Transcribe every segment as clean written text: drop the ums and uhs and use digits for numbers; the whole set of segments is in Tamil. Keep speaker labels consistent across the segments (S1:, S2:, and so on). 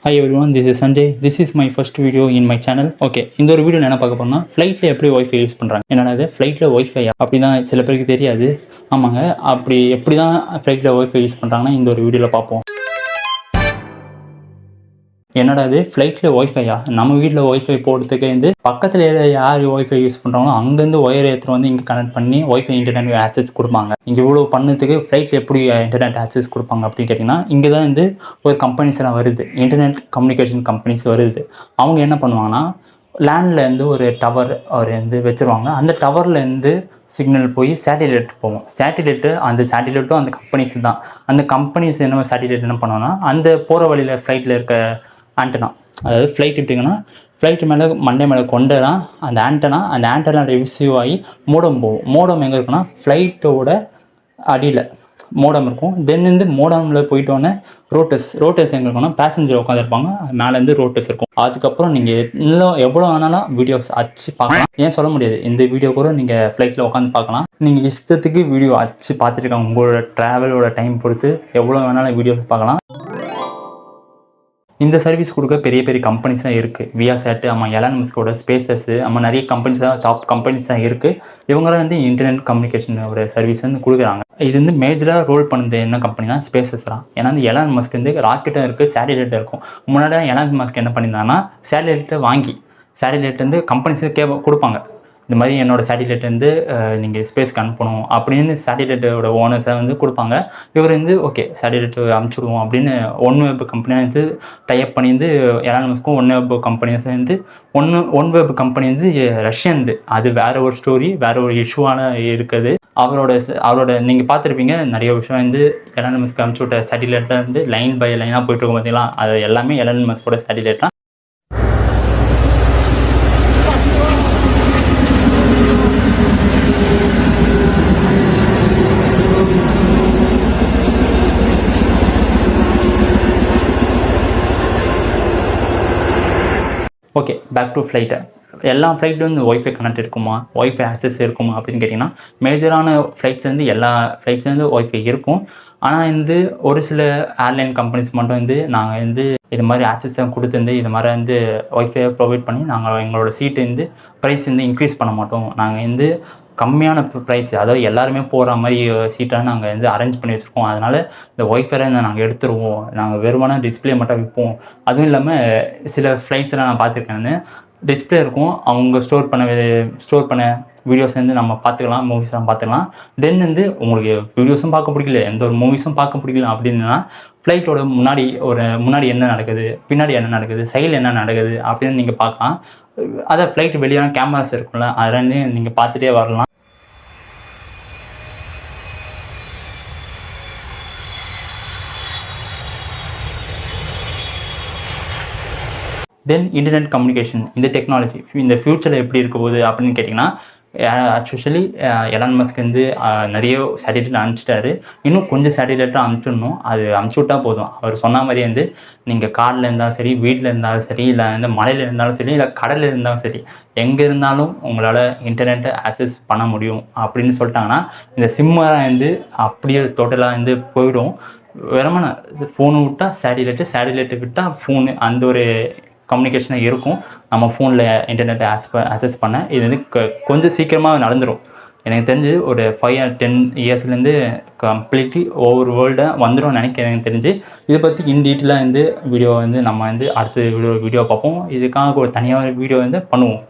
S1: Hi everyone, this is Sanjay. This is my first video in my channel. Okay, இந்த ஒரு வீடியோ என்ன பார்க்க போறோம்னா ஃப்ளைட்ல எப்படி வைஃபை யூஸ் பண்றாங்க. என்னன்னா ஃப்ளைட்ல வைஃபை அப்படிதான் சில பேருக்கு தெரியாது. ஆமாங்க, அப்படி எப்படி தான் ஃப்ளைட்ல வைஃபை யூஸ் பண்றாங்கன்னா இந்த ஒரு வீடியோல பார்ப்போம். என்னடா இது ஃப்ளைட்ல ஒய்ஃபையா? நம்ம வீட்டில் ஒய்ஃபை போடுறதுக்கு வந்து பக்கத்தில் யார் ஒய்ஃபை யூஸ் பண்ணுறாங்களோ அங்கேருந்து ஒயர் ஏற்றுட்டு வந்து இங்கே கனெக்ட் பண்ணி ஒய்ஃபை இன்டர்நெட் ஆக்சஸ் கொடுப்பாங்க. இங்கே இவ்வளோ பண்ணதுக்கு ஃப்ளைட்டில் எப்படி இன்டர்நெட் ஆக்சஸ் கொடுப்பாங்க அப்படின்னு கேட்டிங்கன்னா, இங்கே தான் வந்து ஒரு கம்பெனிஸ் எல்லாம் வருது, இன்டர்நெட் கம்யூனிகேஷன் கம்பெனிஸ் வருது. அவங்க என்ன பண்ணுவாங்கன்னா, லேண்ட்லேருந்து ஒரு டவர் அவர் வந்து வச்சுருவாங்க. அந்த டவர்லேருந்து சிக்னல் போய் சேட்டிலைட் போகும். அந்த சேட்டிலைட்டும் அந்த கம்பெனிஸ் தான். அந்த கம்பெனிஸ் என்ன சேட்டிலைட் என்ன பண்ணுவோன்னா, அந்த போகிற வழியில் ஃப்ளைட்டில் இருக்க ஆண்டனா, அதாவது ஃப்ளைட் விட்டிங்கன்னா ஃப்ளைட்டு மேலே மண்டே மேலே கொண்டு தான் அந்த ஆண்டனா ரிசீவ் ஆகி மோடம் போகும். மோடம் எங்கே இருக்குன்னா ஃப்ளைட்டோட அடியில் மோடம் இருக்கும். தென்லேருந்து மோடமில் போயிட்டோன்னே ரோட்டர்ஸ் எங்கே இருக்குன்னா பேசஞ்சர் உட்காந்துருப்பாங்க, மேலேருந்து ரோட்டர்ஸ் இருக்கும். அதுக்கப்புறம் நீங்கள் இன்னும் எவ்வளோ வேணாலும் வீடியோஸ் அச்சு பார்க்கலாம். ஏன் சொல்ல முடியாது, இந்த வீடியோ கூட நீங்கள் ஃப்ளைட்டில் உட்காந்து பார்க்கலாம். நீங்கள் இஷ்டத்துக்கு வீடியோ அச்சு பார்த்துருக்காங்க. உங்களோட ட்ராவலோட டைம் பொறுத்து எவ்வளோ வேணாலும் வீடியோஸ் பார்க்கலாம். இந்த சர்வீஸ் கொடுக்க பெரிய பெரிய கம்பெனிஸ் தான் இருக்குது. வியாசாட், எலான் மஸ்கோட ஸ்பேஸஸ், நிறைய கம்பெனிஸ் தான், டாப் கம்பெனிஸ் தான் இருக்குது. இவங்களாம் வந்து இன்டர்நெட் கம்யூனிகேஷனோட சர்வீஸ் வந்து கொடுக்குறாங்க. இது வந்து மேஜராக ரோல் பண்ணுறது என்ன கம்பெனினா ஸ்பேஸஸ் தான். ஏன்னா வந்து எலான் மஸ்க் வந்து ராக்கெட்டும் இருக்குது, சேட்டிலைட்டும் இருக்கும். முன்னாடி எலான் மஸ்க் என்ன பண்ணியிருந்தாங்கன்னா, சேட்டிலைட் வந்து கம்பெனிஸுக்கு கொடுப்பாங்க. இந்த மாதிரி என்னோட சேட்டிலைட் வந்து நீங்கள் ஸ்பேஸ்க்கு அனுப்பணும் அப்படின்னு சேட்டிலைட்டோட ஓனர்ஸை வந்து கொடுப்பாங்க. இவர் வந்து ஓகே சேட்டிலைட் அனுப்பிச்சுடுவோம் அப்படின்னு ஒன் வெப் கம்பெனியை வந்து டைப் பண்ணி வந்து எலான் மஸ்க்கும் ஒன் வெப் கம்பெனிஸ் வந்து ஒன் வெப் கம்பெனி வந்து ரஷ்யன்து. அது வேற ஒரு ஸ்டோரி, வேற ஒரு இஷ்யூவான இருக்குது. அவரோட நீங்கள் பார்த்துருப்பீங்க நிறைய விஷயம் வந்து எலான் மஸ்க் அனுப்பிச்சு விட்ட சேட்டிலைட்டில் வந்து லைன் பை லைனாக போயிட்டு இருக்கும் பார்த்தீங்களா, அது எல்லாமே எலான் மஸ்கோட சேட்டிலைட் தான். Okay, back to flight. எல்லா ஃப்ளைட்டும் வந்து ஒய்ஃபை கனெக்ட் இருக்குமா, ஒய்ஃபை ஆக்சஸ் இருக்குமா அப்படின்னு கேட்டிங்கன்னா, மேஜரான ஃப்ளைட்ஸ் வந்து எல்லா ஃப்ளைட்ஸ் வந்து ஒய்ஃபை இருக்கும். ஆனால் வந்து ஒரு சில ஏர்லைன் கம்பெனிஸ் மட்டும் வந்து நாங்கள் வந்து இது மாதிரி ஆக்சஸை கொடுத்துருந்து இது மாதிரி வந்து ஒய்ஃபை ப்ரொவைட் பண்ணி நாங்கள் எங்களோட சீட்டு வந்து ப்ரைஸ் வந்து இன்க்ரீஸ் பண்ண மாட்டோம். நாங்கள் வந்து கம்மியான ப்ரைஸ், அதாவது எல்லாருமே போகிற மாதிரி சீட்டாக நாங்கள் வந்து அரேஞ்ச் பண்ணி வச்சுருக்கோம். அதனால் இந்த ஒய்ஃபை நாங்கள் எடுத்துருவோம், நாங்கள் வெறுமனா டிஸ்பிளே மட்டும் விற்போம். அதுவும் இல்லாமல் சில ஃப்ளைட்ஸ்லாம் நான் பார்த்துருக்கேன்னு டிஸ்பிளே இருக்கும், அவங்க ஸ்டோர் பண்ண வீடியோஸ் வந்து நம்ம பார்த்துக்கலாம், மூவிஸ்லாம் பார்த்துக்கலாம். தென் வந்து உங்களுக்கு வீடியோஸும் பார்க்க பிடிக்கல, எந்த ஒரு மூவிஸும் பார்க்க பிடிக்கல அப்படின்னா ஃப்ளைட்டோட முன்னாடி என்ன நடக்குது, பின்னாடி என்ன நடக்குது, சைடில் என்ன நடக்குது அப்படின்னு நீங்கள் பார்க்கலாம். அதை ஃப்ளைட் வெளியான கேமராஸ் இருக்கும்ல, அதில் நீங்கள் பார்த்துட்டே வரலாம். தென் இன்டர்நெட் கம்யூனிகேஷன், இந்த டெக்னாலஜி இந்த ஃப்யூச்சரில் எப்படி இருக்க போகுது அப்படின்னு கேட்டிங்கன்னா, ஆக்சுவலி எலான் மஸ்க் வந்து நிறைய சேட்டிலைட் அனுப்பிச்சிட்டாரு. இன்னும் கொஞ்சம் சேட்டிலைட்டாக அனுப்பிச்சிடணும். அது அனுப்பிச்சி விட்டா போதும். அவர் சொன்ன மாதிரி வந்து நீங்கள் காரில் இருந்தாலும் சரி, வீட்டில் இருந்தாலும் சரி, இல்லை வந்து மலையில் இருந்தாலும் சரி, இல்லை கடலில் இருந்தாலும் சரி, எங்கே இருந்தாலும் உங்களால் இன்டர்நெட்டை ஆக்சஸ் பண்ண முடியும் அப்படின்னு சொல்லிட்டாங்கன்னா, இந்த சிம்மெல்லாம் வந்து அப்படியே டோட்டலாக வந்து போயிடும். வெறுமனே ஃபோனு விட்டால் சேட்டிலைட்டு விட்டால் ஃபோனு, அந்த ஒரு கம்யூனிகேஷனாக இருக்கும். நம்ம ஃபோனில் இன்டர்நெட்டை ஆக்சஸ் பண்ண இது வந்து கொஞ்சம் சீக்கிரமாக நடந்துடும். எனக்கு தெரிஞ்சு ஒரு 5 or 10 இயர்ஸ்லேருந்து கம்ப்ளீட்லி ஓவர் வேர்ல்டாக வந்துடும் நினைக்கிறேன். எனக்கு தெரிஞ்சு இதை பற்றி டீட்டெயிலாக வந்து வீடியோ வந்து நம்ம வந்து அடுத்த வீடியோ பார்ப்போம். இதுக்காக ஒரு தனியாக வீடியோ வந்து பண்ணுவோம்.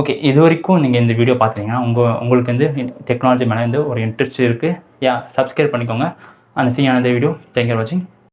S1: ஓகே, இது வரைக்கும் நீங்கள் இந்த வீடியோ பார்த்தீங்கன்னா உங்களுக்கு வந்து டெக்னாலஜி மேலே வந்து ஒரு இன்ட்ரெஸ்ட் இருக்குது. சப்ஸ்கிரைப் பண்ணிக்கோங்க. அந்த சீ another video. Thank you for watching.